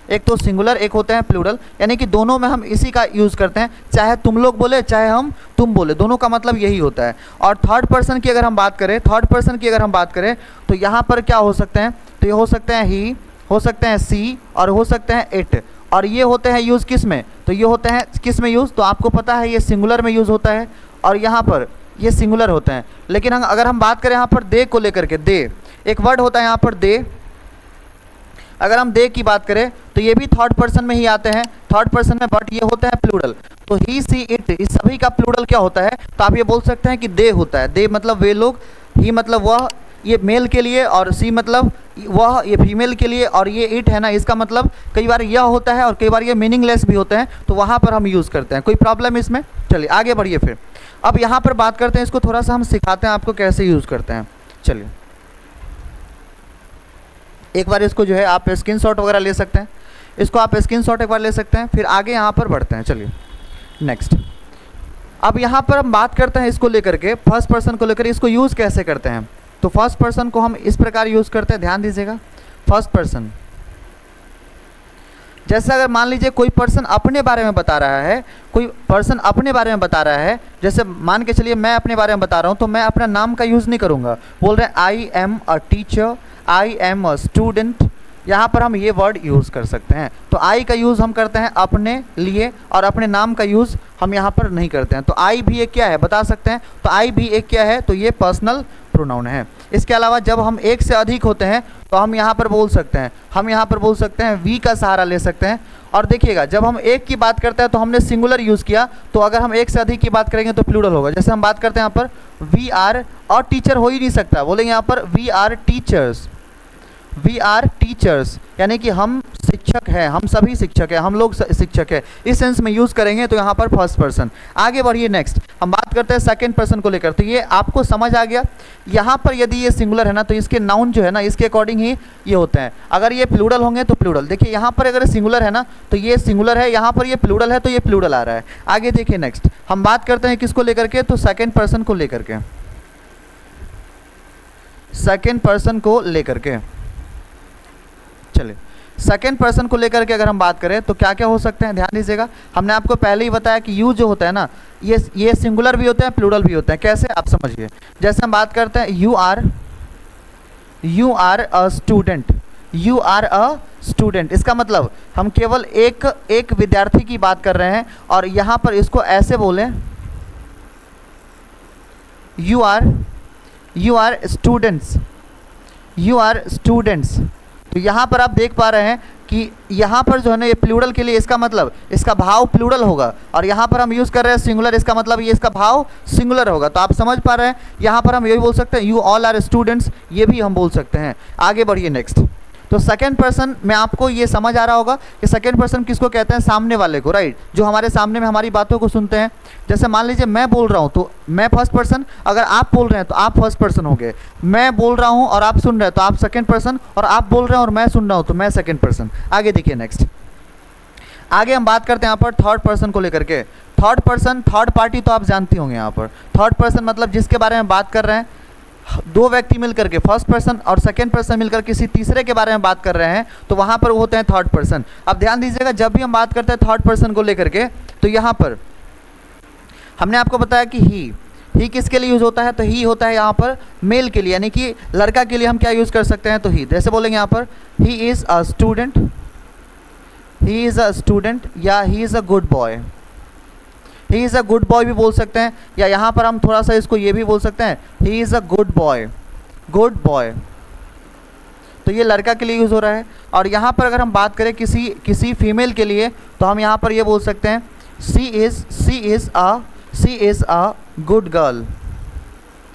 एक तो सिंगुलर, एक होता है प्लूरल, यानी कि दोनों में हम इसी का यूज़ करते हैं, चाहे तुम लोग बोले चाहे तुम बोले, दोनों का मतलब यही होता है। और थर्ड पर्सन की अगर हम बात करें, तो यहाँ पर क्या हो सकते हैं, तो ये हो सकते हैं ही, हो सकते हैं सी, और हो सकते हैं इट। और ये होते हैं यूज़ किस में, तो ये होते हैं किस में यूज़, तो आपको पता है ये सिंगुलर में यूज़ होता है, और यहाँ पर ये सिंगुलर होते हैं। लेकिन अगर हम बात करें यहाँ पर दे को लेकर के, दे एक वर्ड होता है यहाँ पर दे। अगर हम दे की बात करें, तो ये भी थर्ड पर्सन में ही आते हैं, थर्ड पर्सन में, बट ये होता है प्लूरल। तो ही सी इट, इस सभी का प्लूरल क्या होता है, तो आप ये बोल सकते हैं कि दे होता है। दे मतलब वे लोग, ही मतलब वह, ये मेल के लिए, और सी मतलब वह, ये फीमेल के लिए, और ये इट है ना, इसका मतलब कई बार यह होता है और कई बार ये मीनिंगलेस भी होते हैं, तो वहाँ पर हम यूज़ करते हैं। कोई प्रॉब्लम इसमें, चलिए आगे बढ़िए। फिर अब यहाँ पर बात करते हैं, इसको थोड़ा सा हम सिखाते हैं आपको कैसे यूज़ करते हैं। चलिए एक बार इसको जो है आप स्क्रीनशॉट वगैरह ले सकते हैं, इसको आप स्क्रीनशॉट एक बार ले सकते हैं, फिर आगे यहाँ पर बढ़ते हैं। चलिए नेक्स्ट, अब यहाँ पर हम बात करते हैं इसको लेकर के, फर्स्ट पर्सन को लेकर, इसको यूज़ कैसे करते हैं। तो फर्स्ट पर्सन को हम इस प्रकार यूज़ करते हैं, ध्यान दीजिएगा। फर्स्ट पर्सन, जैसे अगर मान लीजिए कोई पर्सन अपने बारे में बता रहा है, कोई पर्सन अपने बारे में बता रहा है, जैसे मान के चलिए मैं अपने बारे में बता रहा हूँ, तो मैं अपना नाम का यूज़ नहीं करूँगा। बोल रहे हैं I am a teacher, I am a student, यहाँ पर हम ये वर्ड यूज़ कर सकते हैं। तो आई का यूज़ हम करते हैं अपने लिए, और अपने नाम का यूज़ हम यहाँ पर नहीं करते हैं। तो आई भी एक क्या है बता सकते हैं, तो आई भी एक क्या है, तो ये पर्सनल प्रोनाउन है। इसके अलावा जब हम एक से अधिक होते हैं, तो हम यहाँ पर बोल सकते हैं वी का सहारा ले सकते हैं। और देखिएगा, जब हम एक की बात करते हैं तो हमने सिंगुलर यूज़ किया, तो अगर हम एक से अधिक की बात करेंगे तो प्लूरल होगा। जैसे हम बात करते हैं यहाँ पर वी आर, और टीचर हो ही नहीं सकता, बोलेंगे यहाँ पर we are teachers, we are teachers, यानी कि हम शिक्षक हैं, हम सभी शिक्षक हैं, हम लोग शिक्षक हैं, इस सेंस में यूज़ करेंगे। तो यहाँ पर फर्स्ट पर्सन। आगे बढ़िए, नेक्स्ट हम बात करते हैं सेकंड पर्सन को लेकर। तो ये आपको समझ आ गया। यहाँ पर यदि ये सिंगुलर है ना, तो इसके नाउन जो है ना, इसके अकॉर्डिंग ही ये होते हैं। अगर ये प्लूरल होंगे तो प्लूरल, देखिए यहाँ पर अगर सिंगुलर है ना, तो ये सिंगुलर है, यहाँ पर ये प्लूरल है, तो ये प्लूरल आ रहा है। आगे देखिए, नेक्स्ट हम बात करते हैं किसको लेकर के, तो सेकेंड पर्सन को लेकर के, सेकेंड पर्सन को लेकर के। चलिए सेकेंड पर्सन को लेकर के अगर हम बात करें, तो क्या क्या हो सकते हैं, ध्यान दीजिएगा। हमने आपको पहले ही बताया कि यू जो होता है ना, ये सिंगुलर भी होते हैं, प्लूरल भी होते हैं। कैसे, आप समझिए। जैसे हम बात करते हैं you are a student, you are a student, इसका मतलब हम केवल एक विद्यार्थी की बात कर रहे हैं। और यहाँ पर इसको ऐसे बोलें, यू आर स्टूडेंट्स, तो यहाँ पर आप देख पा रहे हैं कि यहाँ पर जो है ना ये प्लूरल के लिए इसका मतलब इसका भाव प्लूरल होगा, और यहाँ पर हम यूज़ कर रहे हैं सिंगुलर, इसका मतलब ये इसका भाव सिंगुलर होगा। तो आप समझ पा रहे हैं, यहाँ पर हम यही बोल सकते हैं यू ऑल आर स्टूडेंट्स, ये भी हम बोल सकते हैं। आगे बढ़िए नेक्स्ट। तो सेकंड पर्सन में आपको ये समझ आ रहा होगा कि सेकंड पर्सन किसको कहते हैं, सामने वाले को, राइट, जो हमारे सामने में हमारी बातों को सुनते हैं। जैसे मान लीजिए मैं बोल रहा हूँ तो मैं फर्स्ट पर्सन, अगर आप बोल रहे हैं तो आप फर्स्ट पर्सन हो गए। मैं बोल रहा हूँ और आप सुन रहे हैं तो आप सेकंड पर्सन, और आप बोल रहे हैं और मैं सुन रहा हूँ तो मैं सेकंड पर्सन। आगे देखिए नेक्स्ट। आगे हम बात करते हैं यहाँ पर थर्ड पर्सन को लेकर के। थर्ड पर्सन, थर्ड पार्टी तो आप जानते होंगे। यहाँ पर थर्ड पर्सन मतलब जिसके बारे में बात कर रहे हैं, दो व्यक्ति मिलकर के, फर्स्ट पर्सन और सेकंड पर्सन मिलकर किसी तीसरे के बारे में बात कर रहे हैं, तो वहाँ पर वो होते हैं थर्ड पर्सन। अब ध्यान दीजिएगा, जब भी हम बात करते हैं थर्ड पर्सन को लेकर के, तो यहाँ पर हमने आपको बताया कि ही किसके लिए यूज़ होता है, तो ही होता है यहाँ पर मेल के लिए, यानी कि लड़का के लिए हम क्या यूज़ कर सकते हैं, तो ही। जैसे बोलेंगे यहाँ पर he is a student, he is a student, या he is a good boy. He is a good boy भी बोल सकते हैं, या यहाँ पर हम थोड़ा सा इसको ये भी बोल सकते हैं, ही is a good boy, good boy. तो ये लड़का के लिए यूज़ हो रहा है। और यहाँ पर अगर हम बात करें किसी फीमेल के लिए, तो हम यहाँ पर ये बोल सकते हैं she is a good girl,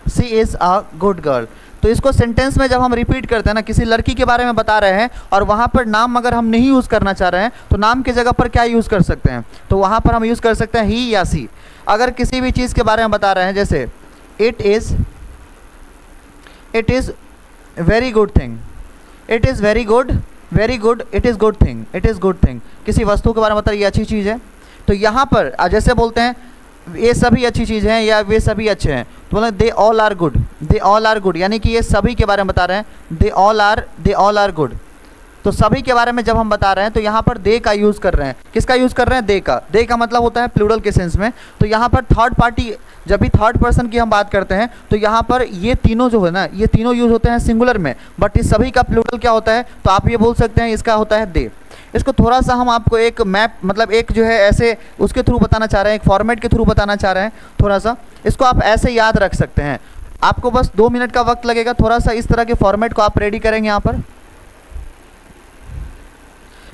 she is a good girl. तो इसको सेंटेंस में जब हम रिपीट करते हैं ना, किसी लड़की के बारे में बता रहे हैं और वहाँ पर नाम अगर हम नहीं यूज़ करना चाह रहे हैं, तो नाम की जगह पर क्या यूज़ कर सकते हैं, तो वहाँ पर हम यूज़ कर सकते हैं ही या सी। अगर किसी भी चीज़ के बारे में बता रहे हैं, जैसे it is very good thing, it is very good, it is good thing, it is good thing. किसी वस्तु के बारे में बता रहे ये अच्छी चीज़ है, तो यहाँ पर जैसे बोलते हैं ये सभी अच्छी चीज़ हैं या वे सभी अच्छे हैं, तो बोले they all are good, they all are good, यानी कि ये सभी के बारे में बता रहे हैं, दे ऑल आर गुड। तो सभी के बारे में जब हम बता रहे हैं तो यहाँ पर दे का यूज़ कर रहे हैं। किसका यूज़ कर रहे हैं, दे का मतलब होता है प्लूरल के सेंस में। तो यहाँ पर थर्ड पार्टी, जब भी थर्ड पर्सन की हम बात करते हैं, तो यहाँ पर ये तीनों जो है ना, ये तीनों यूज़ होते हैं सिंगुलर में, बट इस सभी का प्लूरल क्या होता है, तो आप ये बोल सकते हैं इसका होता है दे। इसको थोड़ा सा हम आपको एक मैप, मतलब एक जो है ऐसे उसके थ्रू बताना चाह रहे हैं, एक फॉर्मेट के थ्रू बताना चाह रहे हैं। थोड़ा सा इसको आप ऐसे याद रख सकते हैं, आपको बस 2 मिनट का वक्त लगेगा। थोड़ा सा इस तरह के फॉर्मेट को आप रेडी करेंगे, यहाँ पर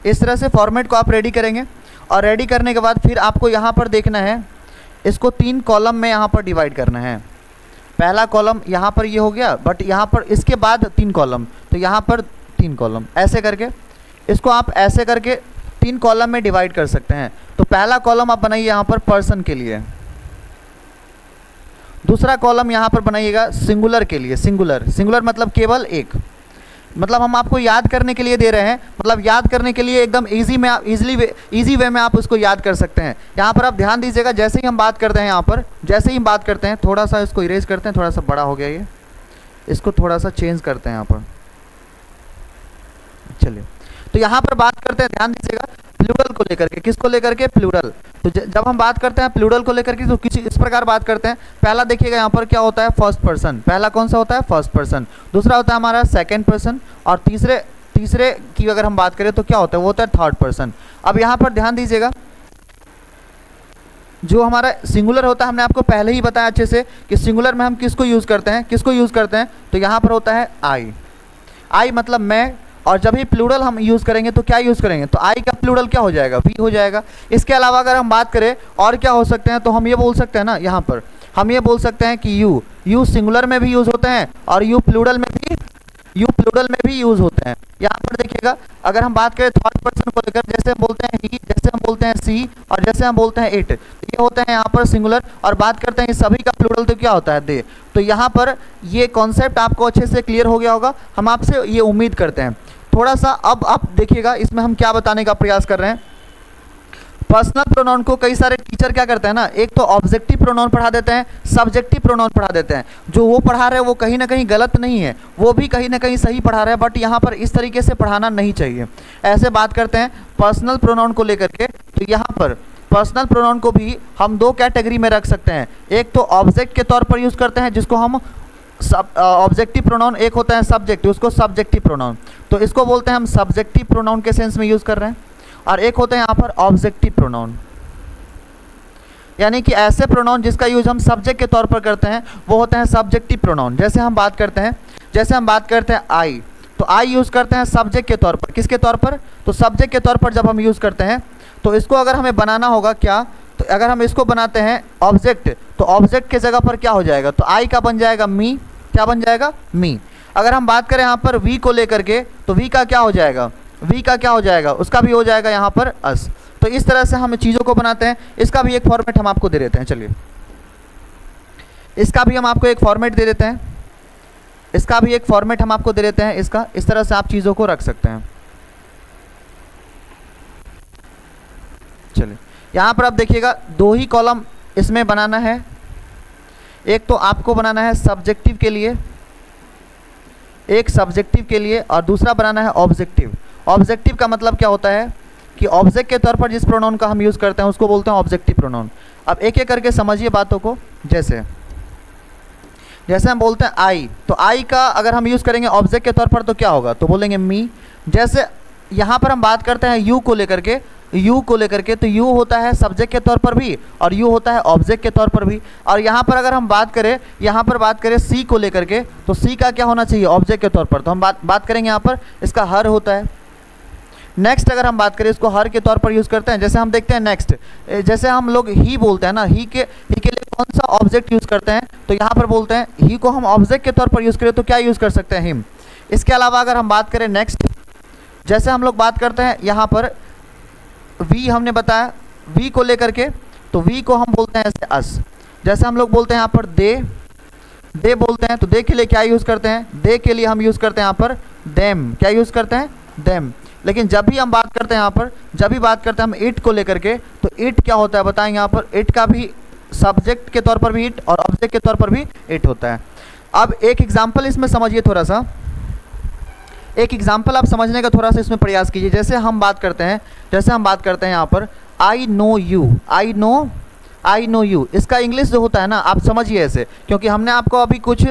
इस तरह से फॉर्मेट को आप रेडी करेंगे, और रेडी करने के बाद फिर आपको यहाँ पर देखना है, इसको 3 कॉलम में यहाँ पर डिवाइड करना है। पहला कॉलम यहाँ पर ये हो गया, बट यहाँ पर इसके बाद 3 कॉलम, तो यहाँ पर 3 कॉलम, ऐसे करके इसको आप ऐसे करके 3 कॉलम में डिवाइड कर सकते हैं। तो पहला कॉलम आप बनाइए यहाँ पर पर्सन के लिए, दूसरा कॉलम यहाँ पर बनाइएगा सिंगुलर के लिए, सिंगुलर मतलब केवल एक, मतलब हम आपको याद करने के लिए दे रहे हैं, मतलब याद करने के लिए एकदम इजी वे में आप उसको याद कर सकते हैं। यहाँ पर आप ध्यान दीजिएगा, जैसे ही हम बात करते हैं, यहाँ पर जैसे ही हम बात करते हैं, थोड़ा सा इसको इरेज करते हैं, थोड़ा सा बड़ा हो गया ये, इसको थोड़ा सा चेंज करते हैं यहाँ पर। चलिए, तो यहाँ पर बात करते हैं, ध्यान दीजिएगा, प्लूरल को लेकर के। किसको लेकर के, प्लूरल। तो जब हम बात करते हैं प्लूरल को लेकर के, तो किसी इस प्रकार बात करते हैं। पहला देखिएगा यहाँ पर क्या होता है, फर्स्ट पर्सन। पहला कौन सा होता है, फर्स्ट पर्सन। दूसरा होता है हमारा सेकंड पर्सन, और तीसरे की अगर हम बात करें तो क्या होता है, वो होता है थर्ड पर्सन। अब यहाँ पर ध्यान दीजिएगा, जो हमारा सिंगुलर होता है, हमने आपको पहले ही बताया अच्छे से कि सिंगुलर में हम किसको यूज़ करते हैं, तो यहाँ पर होता है आई मतलब मैं। और जब ही प्लूरल हम यूज़ करेंगे तो क्या यूज़ करेंगे, तो आई का प्लूरल क्या हो जाएगा, वी हो जाएगा। इसके अलावा अगर हम बात करें और क्या हो सकते हैं, तो हम ये बोल सकते हैं ना, यहाँ पर हम ये बोल सकते हैं कि यू सिंगुलर में भी यूज़ होते हैं और यू प्लूरल में भी यूज़ होते हैं। यहाँ पर देखिएगा, अगर हम बात करें थर्ड पर्सन को लेकर, जैसे हम बोलते हैं ही, जैसे हम बोलते हैं सी, और जैसे हम बोलते हैं इट, ये होते हैं यहाँ पर सिंगुलर। और बात करते हैं इस सभी का प्लूरल, तो क्या होता है, दे। तो यहाँ पर ये कॉन्सेप्ट आपको अच्छे से क्लियर हो गया होगा, हम आपसे ये उम्मीद करते हैं। थोड़ा सा अब आप देखिएगा, इसमें हम क्या बताने का प्रयास कर रहे हैं। पर्सनल प्रोनाउन को कई सारे टीचर क्या करते हैं ना, एक तो ऑब्जेक्टिव प्रोनाउन पढ़ा देते हैं, सब्जेक्टिव प्रोनाउन पढ़ा देते हैं। जो वो पढ़ा रहे हैं वो कहीं ना कहीं गलत नहीं है, वो भी कहीं ना कहीं सही पढ़ा रहे हैं, बट यहाँ पर इस तरीके से पढ़ाना नहीं चाहिए। ऐसे बात करते हैं पर्सनल प्रोनाउन को लेकर के, तो यहाँ पर पर्सनल प्रोनाउन को भी हम 2 कैटेगरी में रख सकते हैं। एक तो ऑब्जेक्ट के तौर पर यूज़ करते हैं, जिसको हम ऑब्जेक्टिव प्रोनाउन, एक होता है सब्जेक्टिव, उसको सब्जेक्टिव प्रोनाउन, तो इसको बोलते हैं हम सब्जेक्टिव प्रोनाउन के सेंस में यूज़ कर रहे हैं। और एक होता है यहाँ पर ऑब्जेक्टिव प्रोनाउन, यानी कि ऐसे प्रोनाउन जिसका यूज हम सब्जेक्ट के तौर पर करते हैं, वो होते हैं सब्जेक्टिव प्रोनाउन। जैसे हम बात करते हैं आई, तो आई यूज़ करते हैं सब्जेक्ट के तौर पर। किसके तौर पर? तो सब्जेक्ट के तौर पर जब हम यूज़ करते हैं तो इसको अगर हमें बनाना होगा क्या, तो अगर हम इसको बनाते हैं ऑब्जेक्ट, तो ऑब्जेक्ट के जगह पर क्या हो जाएगा, तो आई का बन जाएगा मी। क्या बन जाएगा? मी। अगर हम बात करें यहाँ पर वी को लेकर के, तो वी का क्या हो जाएगा, वी का क्या हो जाएगा, उसका भी हो जाएगा यहाँ पर अस। तो इस तरह से हम चीज़ों को बनाते हैं। इसका भी एक फॉर्मेट हम आपको दे देते हैं। चलिए, इसका भी हम आपको एक फॉर्मेट दे देते हैं। इसका भी एक फॉर्मेट हम आपको दे देते हैं। इसका इस तरह से आप चीज़ों को रख सकते हैं। चलिए, यहाँ पर आप देखिएगा दो ही कॉलम इसमें बनाना है। एक तो आपको बनाना है सब्जेक्टिव के लिए, एक सब्जेक्टिव के लिए, और दूसरा बनाना है ऑब्जेक्टिव। ऑब्जेक्टिव का मतलब क्या होता है कि ऑब्जेक्ट के तौर पर जिस प्रोनाउन का हम यूज़ करते हैं उसको बोलते हैं ऑब्जेक्टिव प्रोनाउन। अब एक एक करके समझिए बातों को। जैसे हम बोलते हैं आई, तो आई का अगर हम यूज़ करेंगे ऑब्जेक्ट के तौर पर तो क्या होगा, तो बोलेंगे मी। जैसे यहाँ पर हम बात करते हैं यू को लेकर के, तो यू होता है सब्जेक्ट के तौर पर भी और यू होता है ऑब्जेक्ट के तौर पर भी। और यहाँ पर अगर हम बात करें सी को लेकर के, तो सी का क्या होना चाहिए, ऑब्जेक्ट के तौर पर। तो हम बात करेंगे यहाँ पर इसका हर होता है। नेक्स्ट अगर हम बात करें, इसको हर के तौर पर यूज़ करते हैं। जैसे हम देखते हैं नेक्स्ट, जैसे हम लोग ही बोलते हैं ना, ही के लिए कौन सा ऑब्जेक्ट यूज़ करते हैं, तो यहाँ पर बोलते हैं ही को हम ऑब्जेक्ट के तौर पर यूज़ करें तो क्या यूज़ कर सकते हैं, हिम। इसके अलावा अगर हम बात करें नेक्स्ट, जैसे हम लोग बात करते हैं यहाँ पर वी, हमने बताया वी को लेकर के, तो वी को हम बोलते हैं ऐसे अस। जैसे हम लोग बोलते हैं यहाँ पर दे बोलते हैं, तो दे के लिए क्या यूज़ करते हैं, दे के लिए हम यूज़ करते हैं यहाँ पर देम। क्या यूज़ करते हैं, देम। लेकिन जब भी हम बात करते हैं यहाँ पर, जब भी बात करते हैं हम इट को लेकर के, तो इट क्या होता है बताएंगे यहाँ पर। इट का भी सब्जेक्ट के तौर पर भी इट और ऑब्जेक्ट के तौर पर भी इट होता है। अब एक एग्जाम्पल इसमें समझिए, थोड़ा सा एक एग्जाम्पल आप समझने का थोड़ा सा इसमें प्रयास कीजिए। जैसे हम बात करते हैं यहाँ पर आई नो यू, इसका इंग्लिश जो होता है ना, आप समझिए ऐसे, क्योंकि हमने आपको अभी कुछ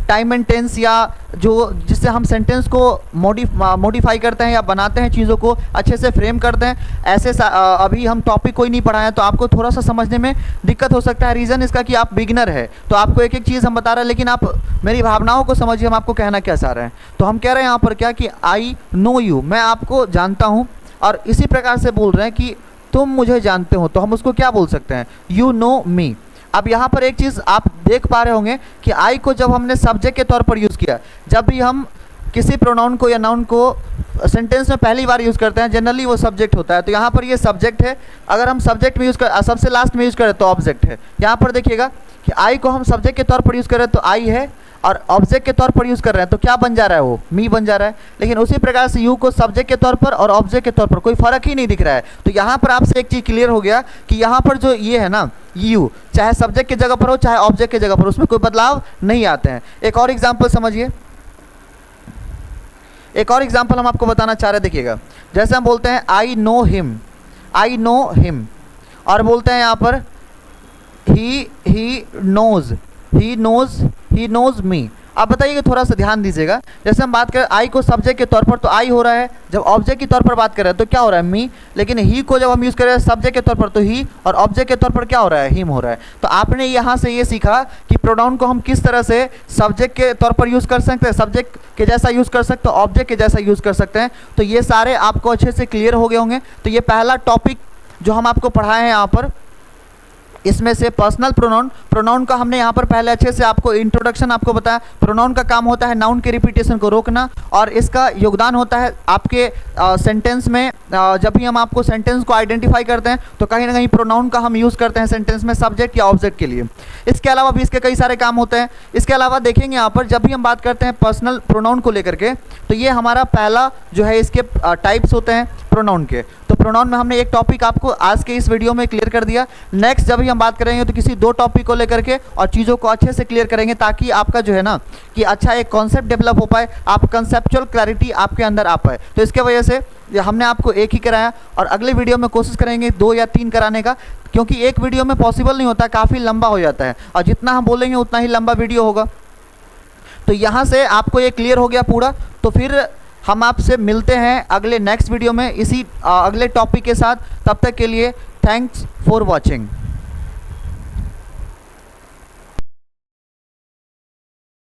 टाइम एंड टेंस या जिससे हम सेंटेंस को मॉडिफाई करते हैं या बनाते हैं, चीज़ों को अच्छे से फ्रेम करते हैं, ऐसे अभी हम टॉपिक कोई नहीं पढ़ाए हैं, तो आपको थोड़ा सा समझने में दिक्कत हो सकता है। रीज़न इसका कि आप बिगिनर है, तो आपको एक एक चीज़ हम बता रहे हैं, लेकिन आप मेरी भावनाओं को समझिए, हम आपको कहना क्या चाह रहे हैं। तो हम कह रहे हैं यहाँ पर क्या कि आई नो यू, मैं आपको जानता हूँ, और इसी प्रकार से बोल रहे हैं कि तुम मुझे जानते हो, तो हम उसको क्या बोल सकते हैं, यू नो मी। अब यहाँ पर एक चीज़ आप देख पा रहे होंगे कि आई को जब हमने सब्जेक्ट के तौर पर यूज़ किया, जब भी हम किसी प्रोनाउन को या नाउन को सेंटेंस में पहली बार यूज़ करते हैं, जनरली वो सब्जेक्ट होता है। तो यहाँ पर ये सब्जेक्ट है। अगर हम सब्जेक्ट में यूज़ कर सबसे लास्ट में यूज़ करें तो ऑब्जेक्ट है। यहाँ पर देखिएगा कि आई को हम सब्जेक्ट के तौर पर यूज़ करें तो आई है, और ऑब्जेक्ट के तौर पर यूज़ कर रहे हैं तो क्या बन जा रहा है, वो मी बन जा रहा है। लेकिन उसी प्रकार से यू को सब्जेक्ट के तौर पर और ऑब्जेक्ट के तौर पर कोई फ़र्क ही नहीं दिख रहा है। तो यहाँ पर आपसे एक चीज़ क्लियर हो गया कि यहाँ पर जो ये है ना, यू चाहे सब्जेक्ट की जगह पर हो चाहे ऑब्जेक्ट की जगह पर, उसमें कोई बदलाव नहीं आते हैं। एक और एग्जाम्पल समझिए, एक और एग्जाम्पल हम आपको बताना चाह रहे हैं। देखिएगा, जैसे हम बोलते हैं आई नो हिम, और बोलते हैं यहाँ पर ही नोज मी। आप बताइए, थोड़ा सा ध्यान दीजिएगा। जैसे हम बात करें आई को सब्जेक्ट के तौर पर तो आई हो रहा है, जब ऑब्जेक्ट के तौर पर बात कर रहे हैं तो क्या हो रहा है, मी। लेकिन ही को जब हम यूज़ कर रहे हैं सब्जेक्ट के तौर पर तो ही, और ऑब्जेक्ट के तौर पर क्या हो रहा है, हिम हो रहा है। तो आपने यहाँ से ये सीखा कि प्रोनाउन को हम किस तरह से सब्जेक्ट के तौर पर यूज़ कर सकते हैं, सब्जेक्ट के जैसा यूज़ कर सकते हैं, ऑब्जेक्ट के जैसा यूज़ कर सकते हैं। तो ये सारे आपको अच्छे से क्लियर हो गए होंगे। तो ये पहला टॉपिक जो हम आपको पढ़ाए हैं यहाँ पर, इसमें से पर्सनल प्रोनाउन का हमने यहाँ पर पहले अच्छे से आपको इंट्रोडक्शन आपको बताया। प्रोनाउन का काम होता है नाउन के रिपीटेशन को रोकना, और इसका योगदान होता है आपके सेंटेंस में। जब भी हम आपको सेंटेंस को आइडेंटिफाई करते हैं तो कहीं ना कहीं प्रोनाउन का हम यूज़ करते हैं सेंटेंस में, सब्जेक्ट या ऑब्जेक्ट के लिए। इसके अलावा भी इसके कई सारे काम होते हैं। इसके अलावा देखेंगे यहाँ पर, जब भी हम बात करते हैं पर्सनल प्रोनाउन को लेकर के, तो ये हमारा पहला जो है इसके टाइप्स होते हैं प्रोनाउन के। तो प्रोनाउन में हमने एक टॉपिक आपको आज के इस वीडियो में क्लियर कर दिया। नेक्स्ट जब भी हम बात करेंगे तो किसी दो टॉपिक को लेकर के और चीज़ों को अच्छे से क्लियर करेंगे, ताकि आपका जो है ना कि अच्छा एक कॉन्सेप्ट डेवलप हो पाए, आप कंसेप्चुअल क्लैरिटी आपके अंदर आ पाए। तो इसके वजह से हमने आपको एक ही कराया, और अगले वीडियो में कोशिश करेंगे 2 या 3 कराने का, क्योंकि एक वीडियो में पॉसिबल नहीं होता, काफ़ी लंबा हो जाता है, और जितना हम बोलेंगे उतना ही लंबा वीडियो होगा। तो यहाँ से आपको ये क्लियर हो गया पूरा। तो फिर हम आपसे मिलते हैं अगले नेक्स्ट वीडियो में इसी अगले टॉपिक के साथ। तब तक के लिए थैंक्स फॉर वॉचिंग।